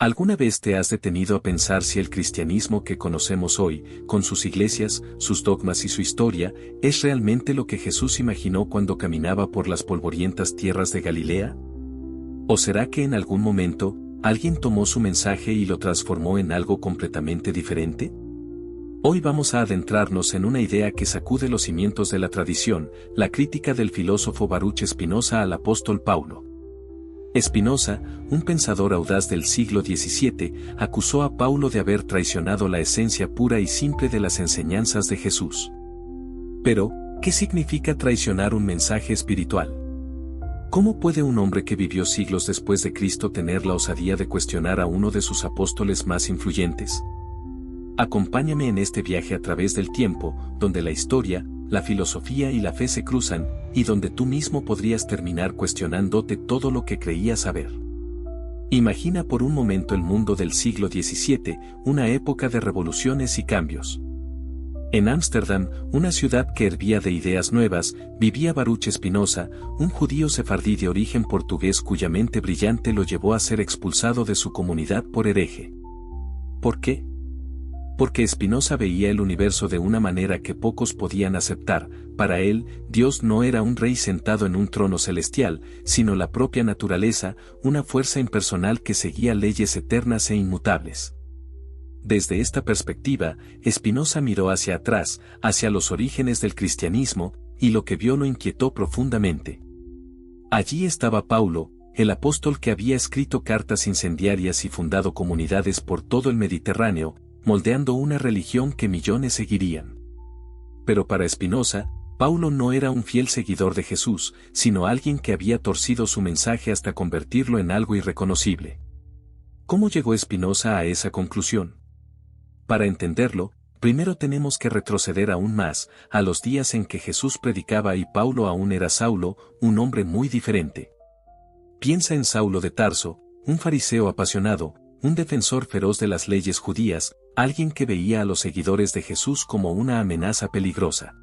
¿Alguna vez te has detenido a pensar si el cristianismo que conocemos hoy, con sus iglesias, sus dogmas y su historia, es realmente lo que Jesús imaginó cuando caminaba por las polvorientas tierras de Galilea? ¿O será que en algún momento, alguien tomó su mensaje y lo transformó en algo completamente diferente? Hoy vamos a adentrarnos en una idea que sacude los cimientos de la tradición, la crítica del filósofo Baruch Spinoza al apóstol Paulo. Spinoza, un pensador audaz del siglo XVII, acusó a Paulo de haber traicionado la esencia pura y simple de las enseñanzas de Jesús. Pero, ¿qué significa traicionar un mensaje espiritual? ¿Cómo puede un hombre que vivió siglos después de Cristo tener la osadía de cuestionar a uno de sus apóstoles más influyentes? Acompáñame en este viaje a través del tiempo, donde la historia, la filosofía y la fe se cruzan, y donde tú mismo podrías terminar cuestionándote todo lo que creías saber. Imagina por un momento el mundo del siglo XVII, una época de revoluciones y cambios. En Ámsterdam, una ciudad que hervía de ideas nuevas, vivía Baruch Spinoza, un judío sefardí de origen portugués cuya mente brillante lo llevó a ser expulsado de su comunidad por hereje. ¿Por qué? Porque Spinoza veía el universo de una manera que pocos podían aceptar. Para él, Dios no era un rey sentado en un trono celestial, sino la propia naturaleza, una fuerza impersonal que seguía leyes eternas e inmutables. Desde esta perspectiva, Spinoza miró hacia atrás, hacia los orígenes del cristianismo, y lo que vio lo inquietó profundamente. Allí estaba Paulo, el apóstol que había escrito cartas incendiarias y fundado comunidades por todo el Mediterráneo, moldeando una religión que millones seguirían. Pero para Spinoza, Paulo no era un fiel seguidor de Jesús, sino alguien que había torcido su mensaje hasta convertirlo en algo irreconocible. ¿Cómo llegó Spinoza a esa conclusión? Para entenderlo, primero tenemos que retroceder aún más, a los días en que Jesús predicaba y Paulo aún era Saulo, un hombre muy diferente. Piensa en Saulo de Tarso, un fariseo apasionado, un defensor feroz de las leyes judías, alguien que veía a los seguidores de Jesús como una amenaza peligrosa.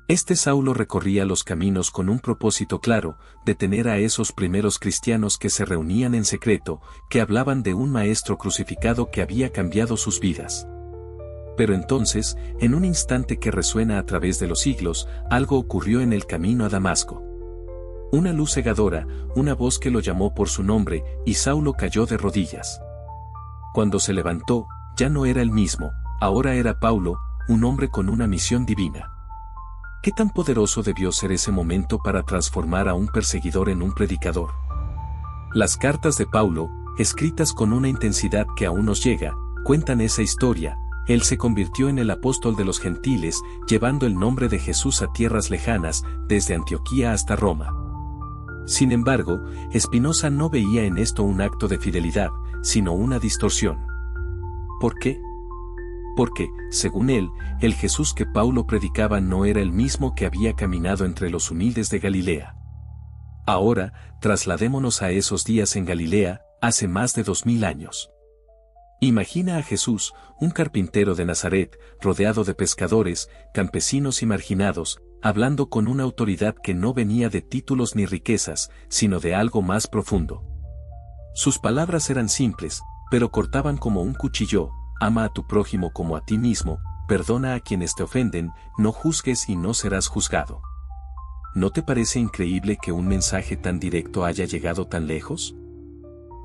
Este Saulo recorría los caminos con un propósito claro, detener a esos primeros cristianos que se reunían en secreto, que hablaban de un maestro crucificado que había cambiado sus vidas. Pero entonces, en un instante que resuena a través de los siglos, algo ocurrió en el camino a Damasco. Una luz cegadora, una voz que lo llamó por su nombre, y Saulo cayó de rodillas. Cuando se levantó, ya no era el mismo, ahora era Paulo, un hombre con una misión divina. ¿Qué tan poderoso debió ser ese momento para transformar a un perseguidor en un predicador? Las cartas de Paulo, escritas con una intensidad que aún nos llega, cuentan esa historia. Él se convirtió en el apóstol de los gentiles, llevando el nombre de Jesús a tierras lejanas, desde Antioquía hasta Roma. Sin embargo, Spinoza no veía en esto un acto de fidelidad, sino una distorsión. ¿Por qué? Porque, según él, el Jesús que Paulo predicaba no era el mismo que había caminado entre los humildes de Galilea. Ahora, trasladémonos a esos días en Galilea, hace más de 2000 años. Imagina a Jesús, un carpintero de Nazaret, rodeado de pescadores, campesinos y marginados, hablando con una autoridad que no venía de títulos ni riquezas, sino de algo más profundo. Sus palabras eran simples, pero cortaban como un cuchillo: ama a tu prójimo como a ti mismo, perdona a quienes te ofenden, no juzgues y no serás juzgado. ¿No te parece increíble que un mensaje tan directo haya llegado tan lejos?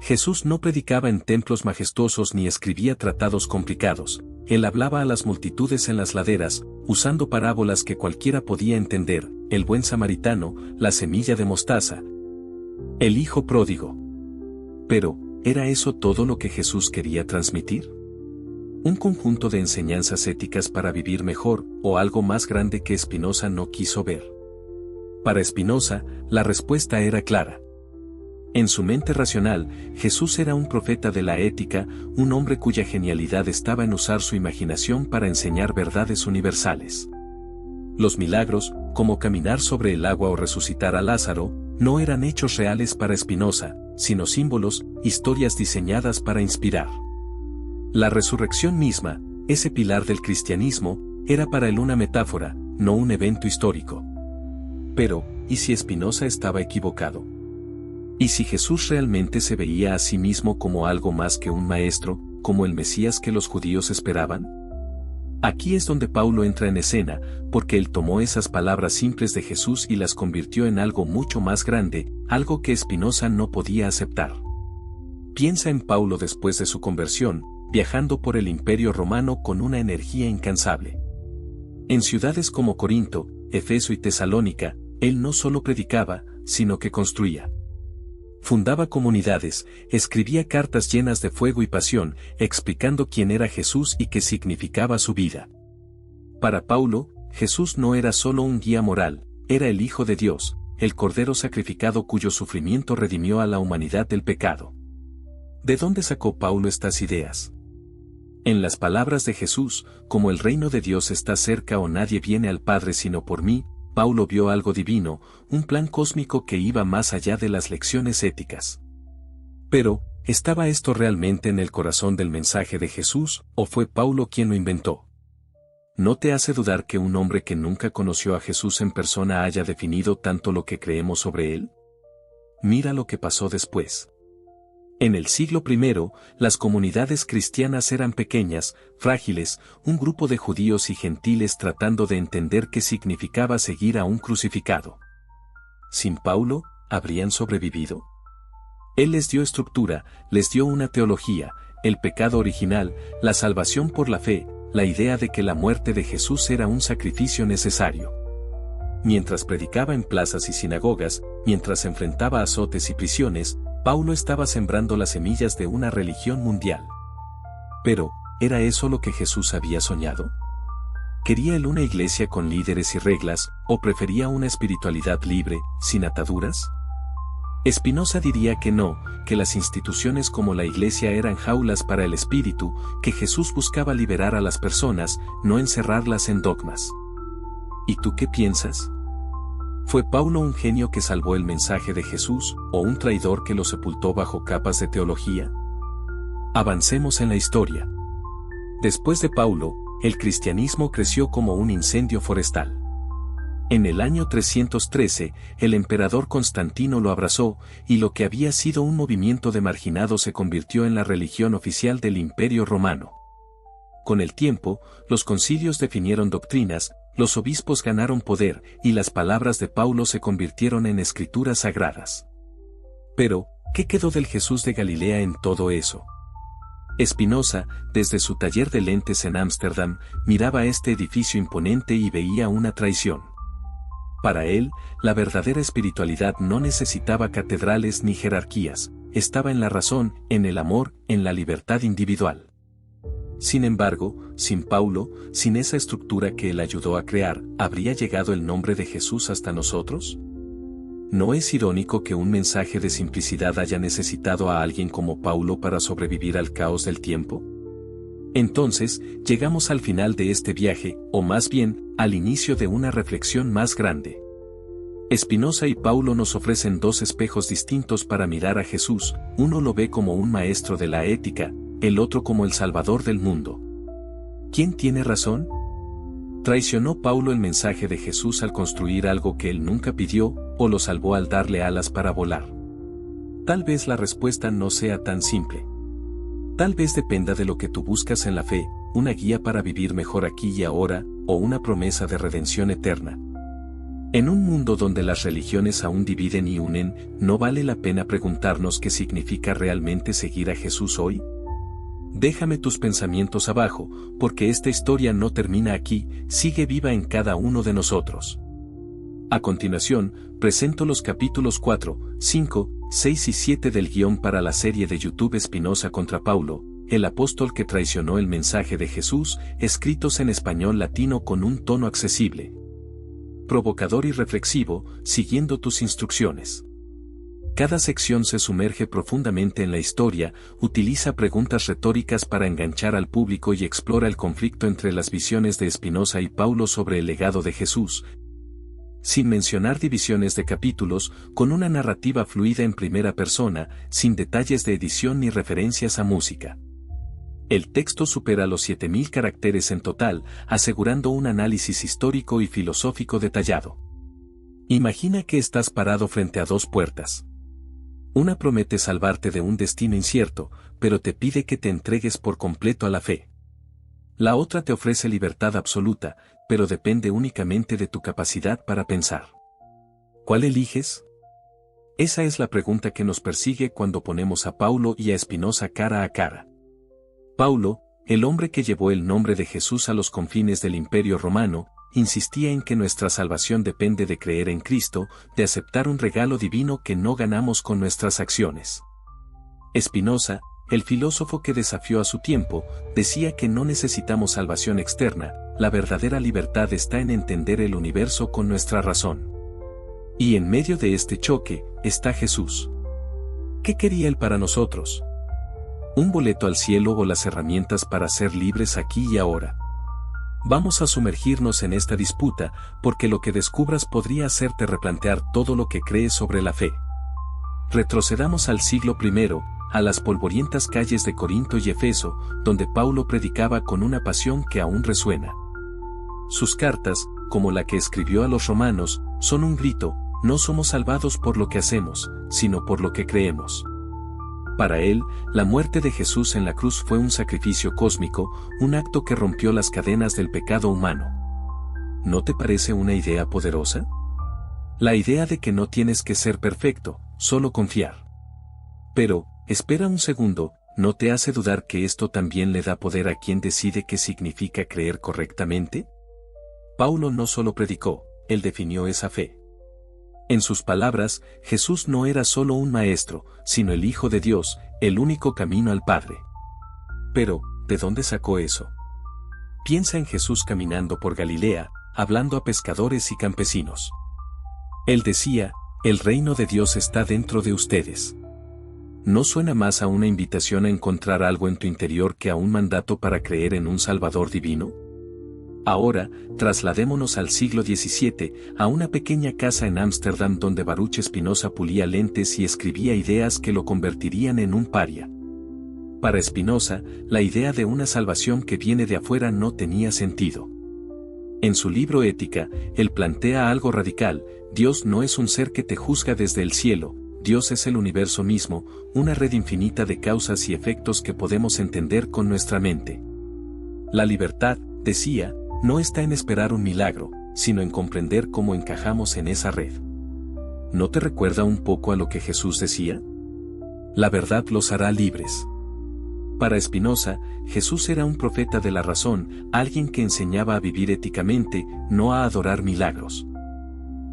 Jesús no predicaba en templos majestuosos ni escribía tratados complicados. Él hablaba a las multitudes en las laderas, usando parábolas que cualquiera podía entender: el buen samaritano, la semilla de mostaza, el hijo pródigo. Pero, ¿era eso todo lo que Jesús quería transmitir? ¿Un conjunto de enseñanzas éticas para vivir mejor, o algo más grande que Spinoza no quiso ver? Para Spinoza, la respuesta era clara. En su mente racional, Jesús era un profeta de la ética, un hombre cuya genialidad estaba en usar su imaginación para enseñar verdades universales. Los milagros, como caminar sobre el agua o resucitar a Lázaro, no eran hechos reales para Spinoza, sino símbolos, historias diseñadas para inspirar. La resurrección misma, ese pilar del cristianismo, era para él una metáfora, no un evento histórico. Pero, ¿y si Spinoza estaba equivocado? ¿Y si Jesús realmente se veía a sí mismo como algo más que un maestro, como el Mesías que los judíos esperaban? Aquí es donde Paulo entra en escena, porque él tomó esas palabras simples de Jesús y las convirtió en algo mucho más grande, algo que Spinoza no podía aceptar. Piensa en Paulo después de su conversión, viajando por el Imperio Romano con una energía incansable. En ciudades como Corinto, Efeso y Tesalónica, él no solo predicaba, sino que construía. Fundaba comunidades, escribía cartas llenas de fuego y pasión, explicando quién era Jesús y qué significaba su vida. Para Paulo, Jesús no era solo un guía moral, era el Hijo de Dios, el Cordero sacrificado cuyo sufrimiento redimió a la humanidad del pecado. ¿De dónde sacó Paulo estas ideas? En las palabras de Jesús, como el reino de Dios está cerca o nadie viene al Padre sino por mí, Paulo vio algo divino, un plan cósmico que iba más allá de las lecciones éticas. Pero, ¿estaba esto realmente en el corazón del mensaje de Jesús, o fue Paulo quien lo inventó? ¿No te hace dudar que un hombre que nunca conoció a Jesús en persona haya definido tanto lo que creemos sobre él? Mira lo que pasó después. En el siglo I, las comunidades cristianas eran pequeñas, frágiles, un grupo de judíos y gentiles tratando de entender qué significaba seguir a un crucificado. ¿Sin Paulo, habrían sobrevivido? Él les dio estructura, les dio una teología, el pecado original, la salvación por la fe, la idea de que la muerte de Jesús era un sacrificio necesario. Mientras predicaba en plazas y sinagogas, mientras enfrentaba azotes y prisiones, Paulo estaba sembrando las semillas de una religión mundial. Pero, ¿era eso lo que Jesús había soñado? ¿Quería él una iglesia con líderes y reglas, o prefería una espiritualidad libre, sin ataduras? Spinoza diría que no, que las instituciones como la iglesia eran jaulas para el espíritu, que Jesús buscaba liberar a las personas, no encerrarlas en dogmas. ¿Y tú qué piensas? ¿Fue Paulo un genio que salvó el mensaje de Jesús, o un traidor que lo sepultó bajo capas de teología? Avancemos en la historia. Después de Paulo, el cristianismo creció como un incendio forestal. En el año 313, el emperador Constantino lo abrazó, y lo que había sido un movimiento de marginados se convirtió en la religión oficial del Imperio Romano. Con el tiempo, los concilios definieron doctrinas, los obispos ganaron poder, y las palabras de Paulo se convirtieron en escrituras sagradas. Pero, ¿qué quedó del Jesús de Galilea en todo eso? Spinoza, desde su taller de lentes en Ámsterdam, miraba este edificio imponente y veía una traición. Para él, la verdadera espiritualidad no necesitaba catedrales ni jerarquías, estaba en la razón, en el amor, en la libertad individual. Sin embargo, sin Paulo, sin esa estructura que él ayudó a crear, ¿habría llegado el nombre de Jesús hasta nosotros? ¿No es irónico que un mensaje de simplicidad haya necesitado a alguien como Paulo para sobrevivir al caos del tiempo? Entonces, llegamos al final de este viaje, o más bien, al inicio de una reflexión más grande. Spinoza y Paulo nos ofrecen dos espejos distintos para mirar a Jesús, uno lo ve como un maestro de la ética, el otro como el Salvador del mundo. ¿Quién tiene razón? ¿Traicionó Paulo el mensaje de Jesús al construir algo que él nunca pidió, o lo salvó al darle alas para volar? Tal vez la respuesta no sea tan simple. Tal vez dependa de lo que tú buscas en la fe, una guía para vivir mejor aquí y ahora, o una promesa de redención eterna. En un mundo donde las religiones aún dividen y unen, ¿no vale la pena preguntarnos qué significa realmente seguir a Jesús hoy? Déjame tus pensamientos abajo, porque esta historia no termina aquí, sigue viva en cada uno de nosotros. A continuación, presento los capítulos 4, 5, 6 y 7 del guión para la serie de YouTube Spinoza contra Paulo, el apóstol que traicionó el mensaje de Jesús, escritos en español latino con un tono accesible, provocador y reflexivo, siguiendo tus instrucciones. Cada sección se sumerge profundamente en la historia, utiliza preguntas retóricas para enganchar al público y explora el conflicto entre las visiones de Spinoza y Paulo sobre el legado de Jesús, sin mencionar divisiones de capítulos, con una narrativa fluida en primera persona, sin detalles de edición ni referencias a música. El texto supera los 7000 caracteres en total, asegurando un análisis histórico y filosófico detallado. Imagina que estás parado frente a dos puertas. Una promete salvarte de un destino incierto, pero te pide que te entregues por completo a la fe. La otra te ofrece libertad absoluta, pero depende únicamente de tu capacidad para pensar. ¿Cuál eliges? Esa es la pregunta que nos persigue cuando ponemos a Paulo y a Spinoza cara a cara. Paulo, el hombre que llevó el nombre de Jesús a los confines del Imperio Romano, insistía en que nuestra salvación depende de creer en Cristo, de aceptar un regalo divino que no ganamos con nuestras acciones. Spinoza, el filósofo que desafió a su tiempo, decía que no necesitamos salvación externa, la verdadera libertad está en entender el universo con nuestra razón. Y en medio de este choque, está Jesús. ¿Qué quería Él para nosotros? ¿Un boleto al cielo o las herramientas para ser libres aquí y ahora? Vamos a sumergirnos en esta disputa, porque lo que descubras podría hacerte replantear todo lo que crees sobre la fe. Retrocedamos al siglo I, a las polvorientas calles de Corinto y Efeso, donde Paulo predicaba con una pasión que aún resuena. Sus cartas, como la que escribió a los romanos, son un grito: no somos salvados por lo que hacemos, sino por lo que creemos. Para él, la muerte de Jesús en la cruz fue un sacrificio cósmico, un acto que rompió las cadenas del pecado humano. ¿No te parece una idea poderosa? La idea de que no tienes que ser perfecto, solo confiar. Pero, espera un segundo, ¿no te hace dudar que esto también le da poder a quien decide qué significa creer correctamente? Paulo no solo predicó, él definió esa fe. En sus palabras, Jesús no era solo un maestro, sino el Hijo de Dios, el único camino al Padre. Pero, ¿de dónde sacó eso? Piensa en Jesús caminando por Galilea, hablando a pescadores y campesinos. Él decía: el reino de Dios está dentro de ustedes. ¿No suena más a una invitación a encontrar algo en tu interior que a un mandato para creer en un Salvador divino? Ahora, trasladémonos al siglo XVII, a una pequeña casa en Ámsterdam donde Baruch Spinoza pulía lentes y escribía ideas que lo convertirían en un paria. Para Spinoza, la idea de una salvación que viene de afuera no tenía sentido. En su libro Ética, él plantea algo radical: Dios no es un ser que te juzga desde el cielo, Dios es el universo mismo, una red infinita de causas y efectos que podemos entender con nuestra mente. La libertad, decía, no está en esperar un milagro, sino en comprender cómo encajamos en esa red. ¿No te recuerda un poco a lo que Jesús decía? La verdad los hará libres. Para Spinoza, Jesús era un profeta de la razón, alguien que enseñaba a vivir éticamente, no a adorar milagros.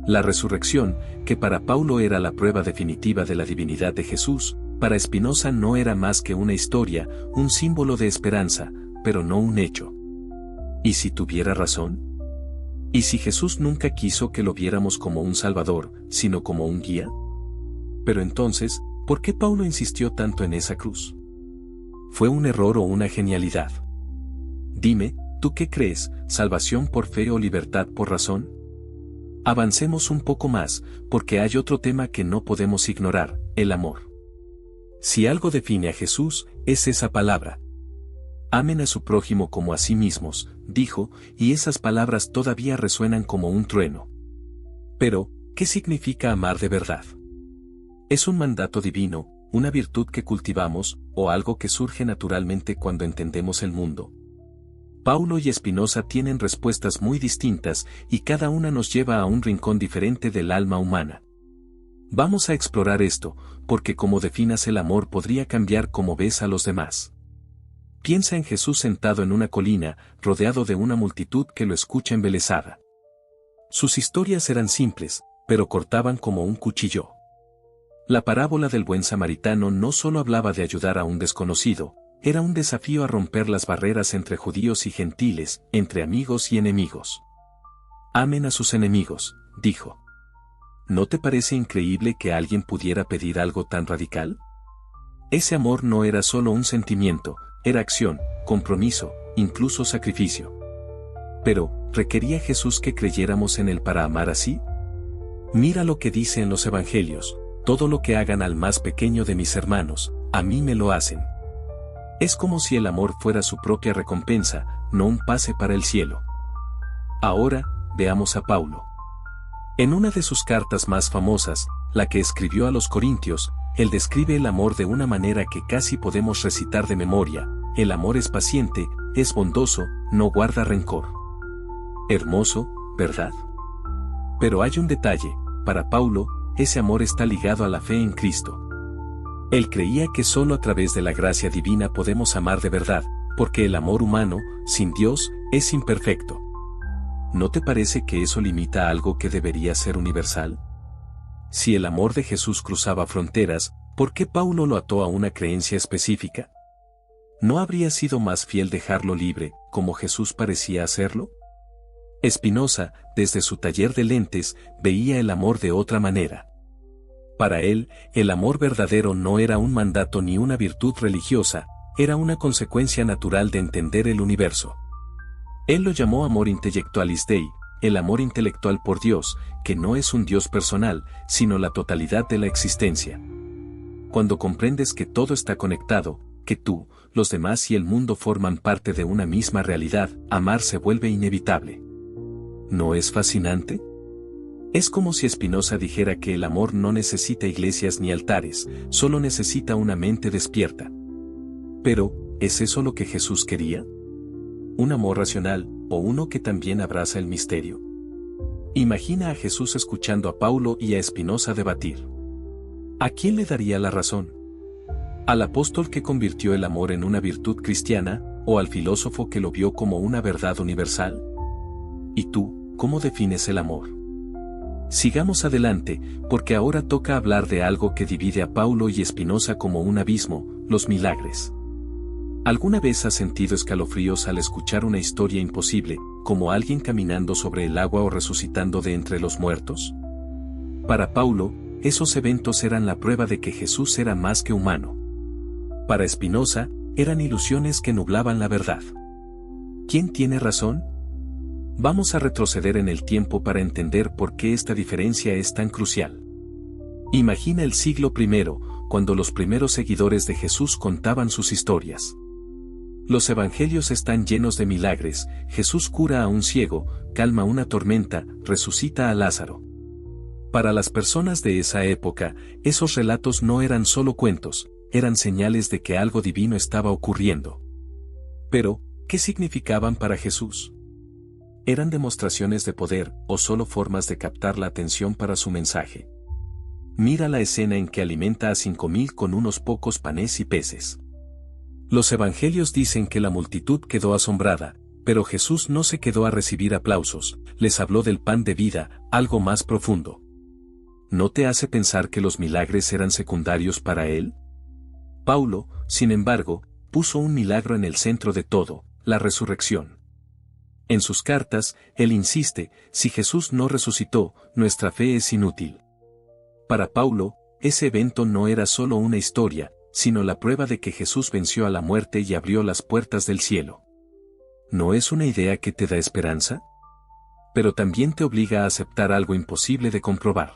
La resurrección, que para Paulo era la prueba definitiva de la divinidad de Jesús, para Spinoza no era más que una historia, un símbolo de esperanza, pero no un hecho. ¿Y si tuviera razón? ¿Y si Jesús nunca quiso que lo viéramos como un salvador, sino como un guía? Pero entonces, ¿por qué Paulo insistió tanto en esa cruz? ¿Fue un error o una genialidad? Dime, ¿tú qué crees, salvación por fe o libertad por razón? Avancemos un poco más, porque hay otro tema que no podemos ignorar: el amor. Si algo define a Jesús, es esa palabra. Amen a su prójimo como a sí mismos, dijo, y esas palabras todavía resuenan como un trueno. Pero, ¿qué significa amar de verdad? ¿Es un mandato divino, una virtud que cultivamos, o algo que surge naturalmente cuando entendemos el mundo? Paulo y Spinoza tienen respuestas muy distintas, y cada una nos lleva a un rincón diferente del alma humana. Vamos a explorar esto, porque como definas el amor podría cambiar cómo ves a los demás. Piensa en Jesús sentado en una colina, rodeado de una multitud que lo escucha embelesada. Sus historias eran simples, pero cortaban como un cuchillo. La parábola del buen samaritano no solo hablaba de ayudar a un desconocido, era un desafío a romper las barreras entre judíos y gentiles, entre amigos y enemigos. Amen a sus enemigos, dijo. ¿No te parece increíble que alguien pudiera pedir algo tan radical? Ese amor no era solo un sentimiento, era acción, compromiso, incluso sacrificio. Pero, ¿requería Jesús que creyéramos en Él para amar así? Mira lo que dice en los Evangelios: todo lo que hagan al más pequeño de mis hermanos, a mí me lo hacen. Es como si el amor fuera su propia recompensa, no un pase para el cielo. Ahora, veamos a Paulo. En una de sus cartas más famosas, la que escribió a los Corintios, él describe el amor de una manera que casi podemos recitar de memoria. El amor es paciente, es bondoso, no guarda rencor. Hermoso, ¿verdad? Pero hay un detalle, para Paulo, ese amor está ligado a la fe en Cristo. Él creía que solo a través de la gracia divina podemos amar de verdad, porque el amor humano, sin Dios, es imperfecto. ¿No te parece que eso limita algo que debería ser universal? Si el amor de Jesús cruzaba fronteras, ¿por qué Paulo lo ató a una creencia específica? ¿No habría sido más fiel dejarlo libre, como Jesús parecía hacerlo? Spinoza, desde su taller de lentes, veía el amor de otra manera. Para él, el amor verdadero no era un mandato ni una virtud religiosa, era una consecuencia natural de entender el universo. Él lo llamó amor intellectualis Dei, el amor intelectual por Dios, que no es un Dios personal, sino la totalidad de la existencia. Cuando comprendes que todo está conectado, que tú, los demás y el mundo forman parte de una misma realidad, amar se vuelve inevitable. ¿No es fascinante? Es como si Spinoza dijera que el amor no necesita iglesias ni altares, solo necesita una mente despierta. Pero, ¿es eso lo que Jesús quería? ¿Un amor racional, o uno que también abraza el misterio? Imagina a Jesús escuchando a Paulo y a Spinoza debatir. ¿A quién le daría la razón? ¿Al apóstol que convirtió el amor en una virtud cristiana, o al filósofo que lo vio como una verdad universal? ¿Y tú, cómo defines el amor? Sigamos adelante, porque ahora toca hablar de algo que divide a Paulo y Spinoza como un abismo, los milagres. ¿Alguna vez has sentido escalofríos al escuchar una historia imposible, como alguien caminando sobre el agua o resucitando de entre los muertos? Para Paulo, esos eventos eran la prueba de que Jesús era más que humano. Para Spinoza, eran ilusiones que nublaban la verdad. ¿Quién tiene razón? Vamos a retroceder en el tiempo para entender por qué esta diferencia es tan crucial. Imagina el siglo I, cuando los primeros seguidores de Jesús contaban sus historias. Los evangelios están llenos de milagres. Jesús cura a un ciego, calma una tormenta, resucita a Lázaro. Para las personas de esa época, esos relatos no eran solo cuentos, eran señales de que algo divino estaba ocurriendo. Pero, ¿qué significaban para Jesús? ¿Eran demostraciones de poder o solo formas de captar la atención para su mensaje? Mira la escena en que alimenta a 5.000 con unos pocos panes y peces. Los evangelios dicen que la multitud quedó asombrada, pero Jesús no se quedó a recibir aplausos, les habló del pan de vida, algo más profundo. ¿No te hace pensar que los milagres eran secundarios para él? Paulo, sin embargo, puso un milagro en el centro de todo, la resurrección. En sus cartas, él insiste, si Jesús no resucitó, nuestra fe es inútil. Para Paulo, ese evento no era solo una historia, sino la prueba de que Jesús venció a la muerte y abrió las puertas del cielo. ¿No es una idea que te da esperanza? Pero también te obliga a aceptar algo imposible de comprobar.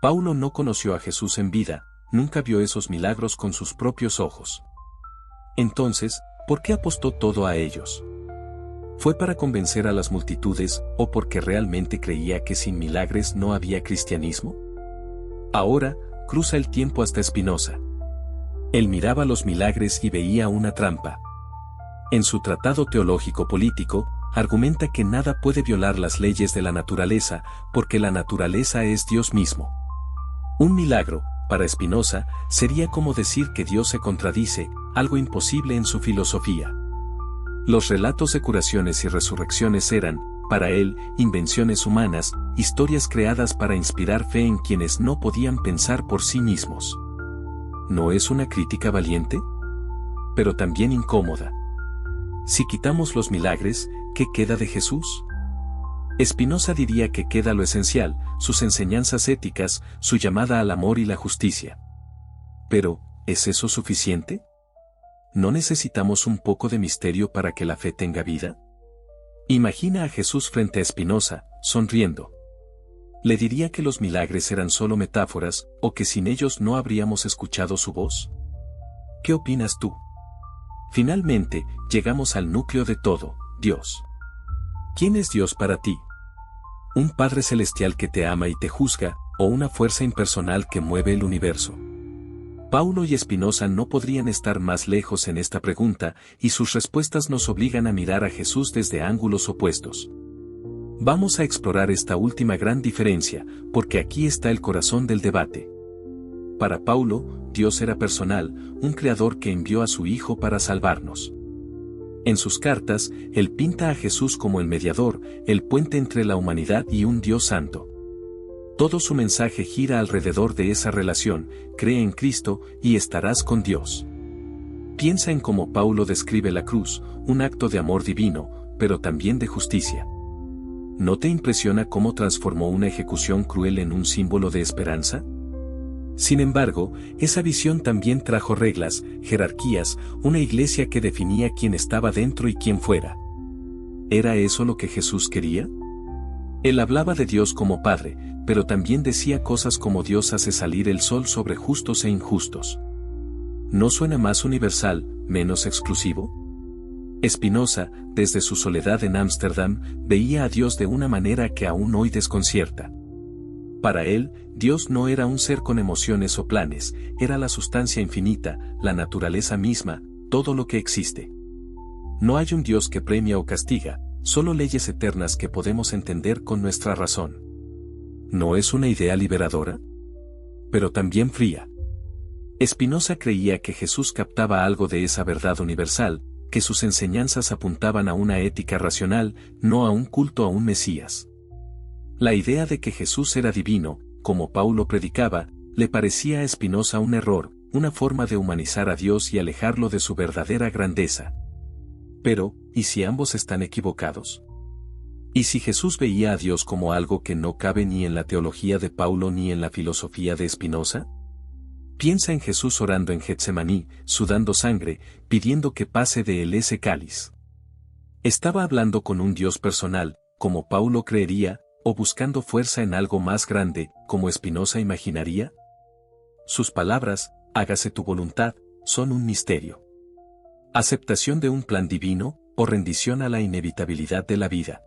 Paulo no conoció a Jesús en vida, nunca vio esos milagros con sus propios ojos. Entonces, ¿por qué apostó todo a ellos? ¿Fue para convencer a las multitudes o porque realmente creía que sin milagres no había cristianismo? Ahora, cruza el tiempo hasta Spinoza. Él miraba los milagres y veía una trampa. En su tratado teológico político, argumenta que nada puede violar las leyes de la naturaleza, porque la naturaleza es Dios mismo. Un milagro, para Spinoza, sería como decir que Dios se contradice, algo imposible en su filosofía. Los relatos de curaciones y resurrecciones eran, para él, invenciones humanas, historias creadas para inspirar fe en quienes no podían pensar por sí mismos. ¿No es una crítica valiente? Pero también incómoda. Si quitamos los milagres, ¿qué queda de Jesús? Spinoza diría que queda lo esencial, sus enseñanzas éticas, su llamada al amor y la justicia. Pero, ¿es eso suficiente? ¿No necesitamos un poco de misterio para que la fe tenga vida? Imagina a Jesús frente a Spinoza, sonriendo. ¿Le diría que los milagres eran solo metáforas, o que sin ellos no habríamos escuchado su voz? ¿Qué opinas tú? Finalmente, llegamos al núcleo de todo, Dios. ¿Quién es Dios para ti? ¿Un Padre celestial que te ama y te juzga, o una fuerza impersonal que mueve el universo? Paulo y Spinoza no podrían estar más lejos en esta pregunta, y sus respuestas nos obligan a mirar a Jesús desde ángulos opuestos. Vamos a explorar esta última gran diferencia, porque aquí está el corazón del debate. Para Paulo, Dios era personal, un creador que envió a su Hijo para salvarnos. En sus cartas, él pinta a Jesús como el mediador, el puente entre la humanidad y un Dios santo. Todo su mensaje gira alrededor de esa relación: cree en Cristo y estarás con Dios. Piensa en cómo Paulo describe la cruz, un acto de amor divino, pero también de justicia. ¿No te impresiona cómo transformó una ejecución cruel en un símbolo de esperanza? Sin embargo, esa visión también trajo reglas, jerarquías, una iglesia que definía quién estaba dentro y quién fuera. ¿Era eso lo que Jesús quería? Él hablaba de Dios como Padre, pero también decía cosas como Dios hace salir el sol sobre justos e injustos. ¿No suena más universal, menos exclusivo? Spinoza, desde su soledad en Ámsterdam, veía a Dios de una manera que aún hoy desconcierta. Para él, Dios no era un ser con emociones o planes, era la sustancia infinita, la naturaleza misma, todo lo que existe. No hay un Dios que premia o castiga, solo leyes eternas que podemos entender con nuestra razón. ¿No es una idea liberadora? Pero también fría. Spinoza creía que Jesús captaba algo de esa verdad universal, que sus enseñanzas apuntaban a una ética racional, no a un culto a un Mesías. La idea de que Jesús era divino, como Paulo predicaba, le parecía a Spinoza un error, una forma de humanizar a Dios y alejarlo de su verdadera grandeza. Pero, ¿y si ambos están equivocados? ¿Y si Jesús veía a Dios como algo que no cabe ni en la teología de Paulo ni en la filosofía de Spinoza? Piensa en Jesús orando en Getsemaní, sudando sangre, pidiendo que pase de él ese cáliz. ¿Estaba hablando con un Dios personal, como Paulo creería, o buscando fuerza en algo más grande, como Spinoza imaginaría? Sus palabras, hágase tu voluntad, son un misterio. ¿Aceptación de un plan divino, o rendición a la inevitabilidad de la vida?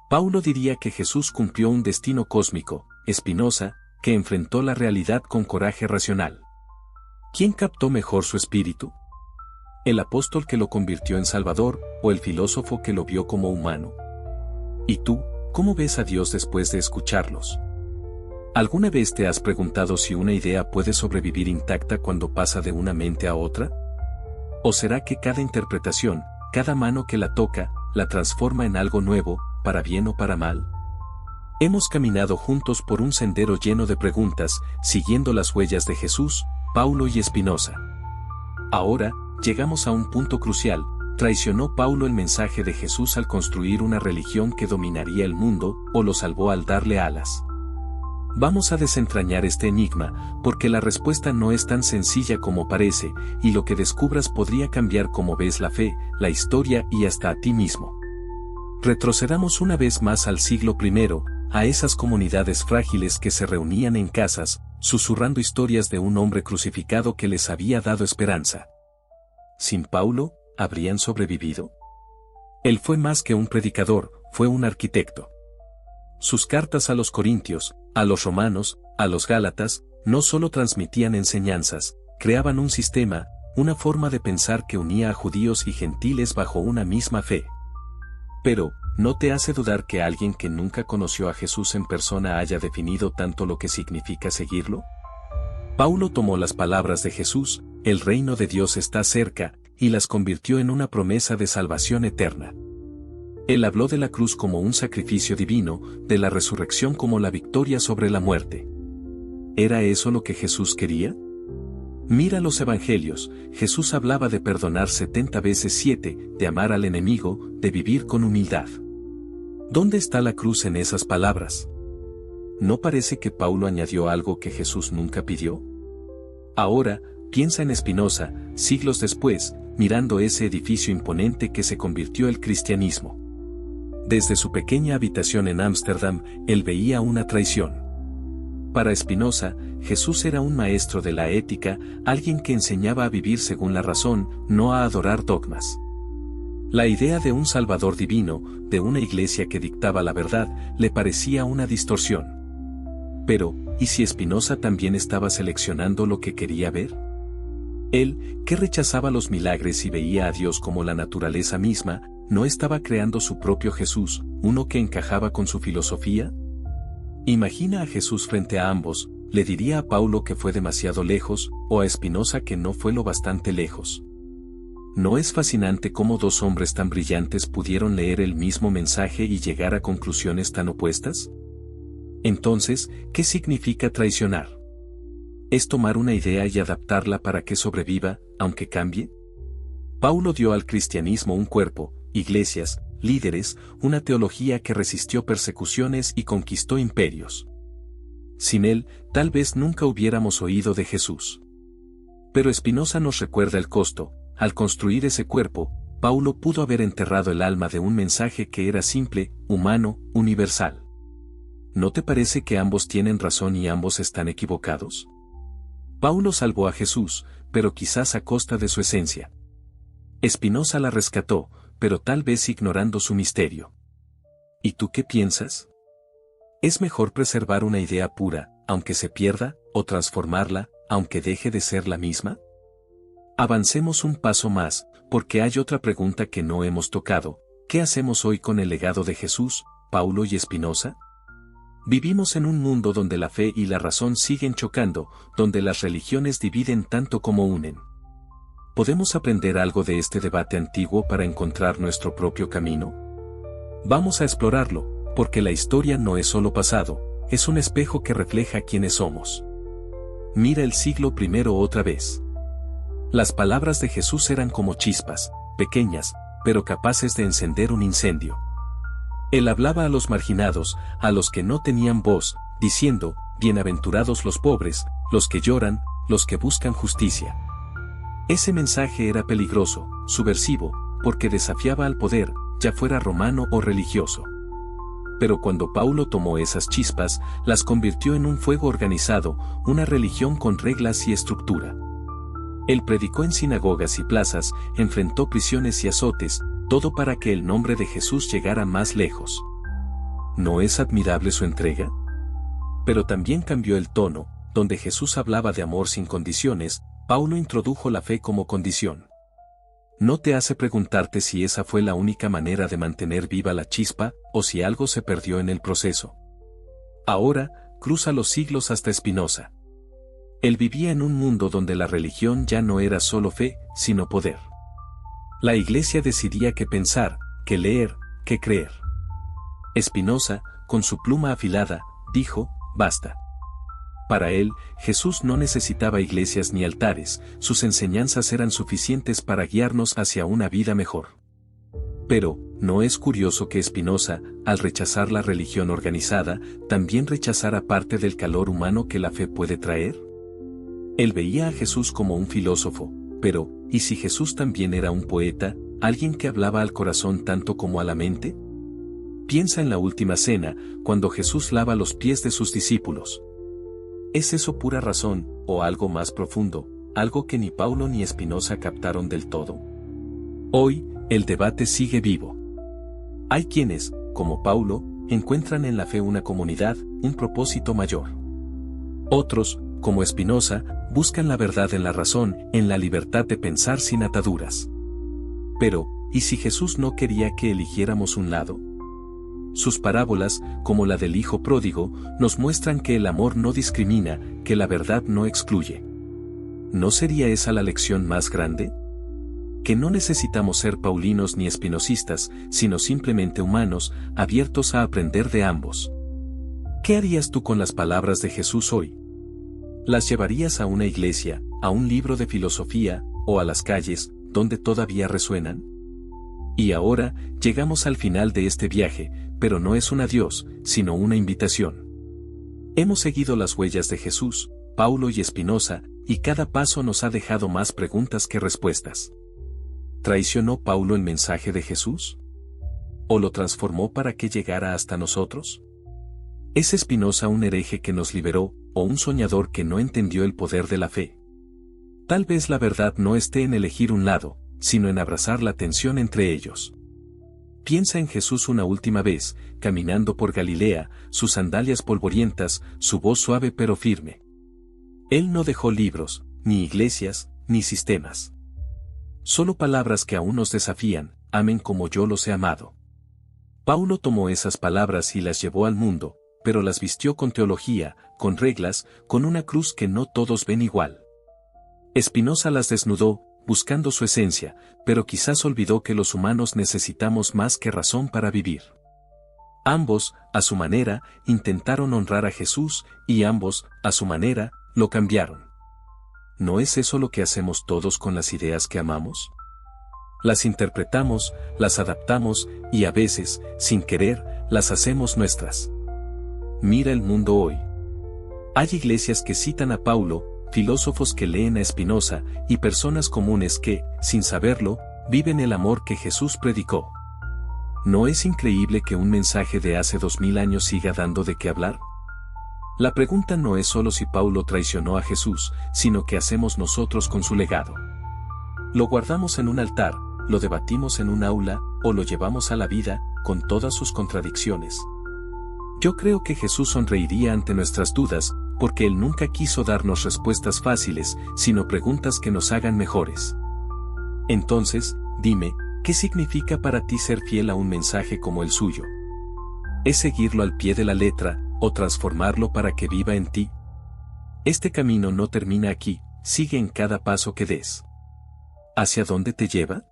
Paulo diría que Jesús cumplió un destino cósmico, Spinoza, que enfrentó la realidad con coraje racional. ¿Quién captó mejor su espíritu? ¿El apóstol que lo convirtió en Salvador, o el filósofo que lo vio como humano? ¿Y tú, cómo ves a Dios después de escucharlos? ¿Alguna vez te has preguntado si una idea puede sobrevivir intacta cuando pasa de una mente a otra? ¿O será que cada interpretación, cada mano que la toca, la transforma en algo nuevo, para bien o para mal? Hemos caminado juntos por un sendero lleno de preguntas, siguiendo las huellas de Jesús, Paulo y Spinoza. Ahora, llegamos a un punto crucial: ¿traicionó Paulo el mensaje de Jesús al construir una religión que dominaría el mundo, o lo salvó al darle alas? Vamos a desentrañar este enigma, porque la respuesta no es tan sencilla como parece, y lo que descubras podría cambiar cómo ves la fe, la historia y hasta a ti mismo. Retrocedamos una vez más al siglo I, a esas comunidades frágiles que se reunían en casas, susurrando historias de un hombre crucificado que les había dado esperanza. ¿Sin Paulo, habrían sobrevivido? Él fue más que un predicador, fue un arquitecto. Sus cartas a los corintios, a los romanos, a los gálatas, no solo transmitían enseñanzas, creaban un sistema, una forma de pensar que unía a judíos y gentiles bajo una misma fe. Pero, ¿no te hace dudar que alguien que nunca conoció a Jesús en persona haya definido tanto lo que significa seguirlo? Paulo tomó las palabras de Jesús, el reino de Dios está cerca, y las convirtió en una promesa de salvación eterna. Él habló de la cruz como un sacrificio divino, de la resurrección como la victoria sobre la muerte. ¿Era eso lo que Jesús quería? Mira los evangelios, Jesús hablaba de perdonar 70 veces 7, de amar al enemigo, de vivir con humildad. ¿Dónde está la cruz en esas palabras? ¿No parece que Paulo añadió algo que Jesús nunca pidió? Ahora, piensa en Spinoza, siglos después, mirando ese edificio imponente que se convirtió el cristianismo. Desde su pequeña habitación en Ámsterdam, él veía una traición. Para Spinoza, Jesús era un maestro de la ética, alguien que enseñaba a vivir según la razón, no a adorar dogmas. La idea de un Salvador divino, de una iglesia que dictaba la verdad, le parecía una distorsión. Pero, ¿y si Spinoza también estaba seleccionando lo que quería ver? Él, que rechazaba los milagros y veía a Dios como la naturaleza misma, ¿no estaba creando su propio Jesús, uno que encajaba con su filosofía? Imagina a Jesús frente a ambos, le diría a Paulo que fue demasiado lejos, o a Spinoza que no fue lo bastante lejos. ¿No es fascinante cómo dos hombres tan brillantes pudieron leer el mismo mensaje y llegar a conclusiones tan opuestas? Entonces, ¿qué significa traicionar? ¿Es tomar una idea y adaptarla para que sobreviva, aunque cambie? Paulo dio al cristianismo un cuerpo, iglesias, líderes, una teología que resistió persecuciones y conquistó imperios. Sin él, tal vez nunca hubiéramos oído de Jesús. Pero Spinoza nos recuerda el costo. Al construir ese cuerpo, Paulo pudo haber enterrado el alma de un mensaje que era simple, humano, universal. ¿No te parece que ambos tienen razón y ambos están equivocados? Paulo salvó a Jesús, pero quizás a costa de su esencia. Spinoza la rescató, pero tal vez ignorando su misterio. ¿Y tú qué piensas? ¿Es mejor preservar una idea pura, aunque se pierda, o transformarla, aunque deje de ser la misma? Avancemos un paso más, porque hay otra pregunta que no hemos tocado. ¿Qué hacemos hoy con el legado de Jesús, Paulo y Spinoza? Vivimos en un mundo donde la fe y la razón siguen chocando, donde las religiones dividen tanto como unen. ¿Podemos aprender algo de este debate antiguo para encontrar nuestro propio camino? Vamos a explorarlo, porque la historia no es solo pasado, es un espejo que refleja quiénes somos. Mira el siglo I otra vez. Las palabras de Jesús eran como chispas, pequeñas, pero capaces de encender un incendio. Él hablaba a los marginados, a los que no tenían voz, diciendo, bienaventurados los pobres, los que lloran, los que buscan justicia. Ese mensaje era peligroso, subversivo, porque desafiaba al poder, ya fuera romano o religioso. Pero cuando Paulo tomó esas chispas, las convirtió en un fuego organizado, una religión con reglas y estructura. Él predicó en sinagogas y plazas, enfrentó prisiones y azotes, todo para que el nombre de Jesús llegara más lejos. ¿No es admirable su entrega? Pero también cambió el tono, donde Jesús hablaba de amor sin condiciones, Paulo introdujo la fe como condición. ¿No te hace preguntarte si esa fue la única manera de mantener viva la chispa, o si algo se perdió en el proceso? Ahora, cruza los siglos hasta Spinoza. Él vivía en un mundo donde la religión ya no era solo fe, sino poder. La iglesia decidía qué pensar, qué leer, qué creer. Spinoza, con su pluma afilada, dijo, basta. Para él, Jesús no necesitaba iglesias ni altares, sus enseñanzas eran suficientes para guiarnos hacia una vida mejor. Pero, ¿no es curioso que Spinoza, al rechazar la religión organizada, también rechazara parte del calor humano que la fe puede traer? Él veía a Jesús como un filósofo, pero, ¿y si Jesús también era un poeta, alguien que hablaba al corazón tanto como a la mente? Piensa en la última cena, cuando Jesús lava los pies de sus discípulos. ¿Es eso pura razón, o algo más profundo, algo que ni Paulo ni Spinoza captaron del todo? Hoy, el debate sigue vivo. Hay quienes, como Paulo, encuentran en la fe una comunidad, un propósito mayor. Otros, como Spinoza, buscan la verdad en la razón, en la libertad de pensar sin ataduras. Pero, ¿y si Jesús no quería que eligiéramos un lado? Sus parábolas, como la del Hijo Pródigo, nos muestran que el amor no discrimina, que la verdad no excluye. ¿No sería esa la lección más grande? Que no necesitamos ser paulinos ni espinosistas, sino simplemente humanos, abiertos a aprender de ambos. ¿Qué harías tú con las palabras de Jesús hoy? ¿Las llevarías a una iglesia, a un libro de filosofía, o a las calles, donde todavía resuenan? Y ahora, llegamos al final de este viaje, pero no es un adiós, sino una invitación. Hemos seguido las huellas de Jesús, Paulo y Spinoza, y cada paso nos ha dejado más preguntas que respuestas. ¿Traicionó Paulo el mensaje de Jesús? ¿O lo transformó para que llegara hasta nosotros? ¿Es Spinoza un hereje que nos liberó, o un soñador que no entendió el poder de la fe? Tal vez la verdad no esté en elegir un lado, sino en abrazar la tensión entre ellos. Piensa en Jesús una última vez, caminando por Galilea, sus sandalias polvorientas, su voz suave pero firme. Él no dejó libros, ni iglesias, ni sistemas. Solo palabras que aún nos desafían: amen como yo los he amado. Paulo tomó esas palabras y las llevó al mundo, pero las vistió con teología, con reglas, con una cruz que no todos ven igual. Spinoza las desnudó, buscando su esencia, pero quizás olvidó que los humanos necesitamos más que razón para vivir. Ambos, a su manera, intentaron honrar a Jesús, y ambos, a su manera, lo cambiaron. ¿No es eso lo que hacemos todos con las ideas que amamos? Las interpretamos, las adaptamos, y a veces, sin querer, las hacemos nuestras. Mira el mundo hoy. Hay iglesias que citan a Paulo, filósofos que leen a Spinoza, y personas comunes que, sin saberlo, viven el amor que Jesús predicó. ¿No es increíble que un mensaje de hace 2000 años siga dando de qué hablar? La pregunta no es solo si Paulo traicionó a Jesús, sino qué hacemos nosotros con su legado. ¿Lo guardamos en un altar, lo debatimos en un aula, o lo llevamos a la vida, con todas sus contradicciones? Yo creo que Jesús sonreiría ante nuestras dudas, porque Él nunca quiso darnos respuestas fáciles, sino preguntas que nos hagan mejores. Entonces, dime, ¿qué significa para ti ser fiel a un mensaje como el suyo? ¿Es seguirlo al pie de la letra, o transformarlo para que viva en ti? Este camino no termina aquí, sigue en cada paso que des. ¿Hacia dónde te lleva?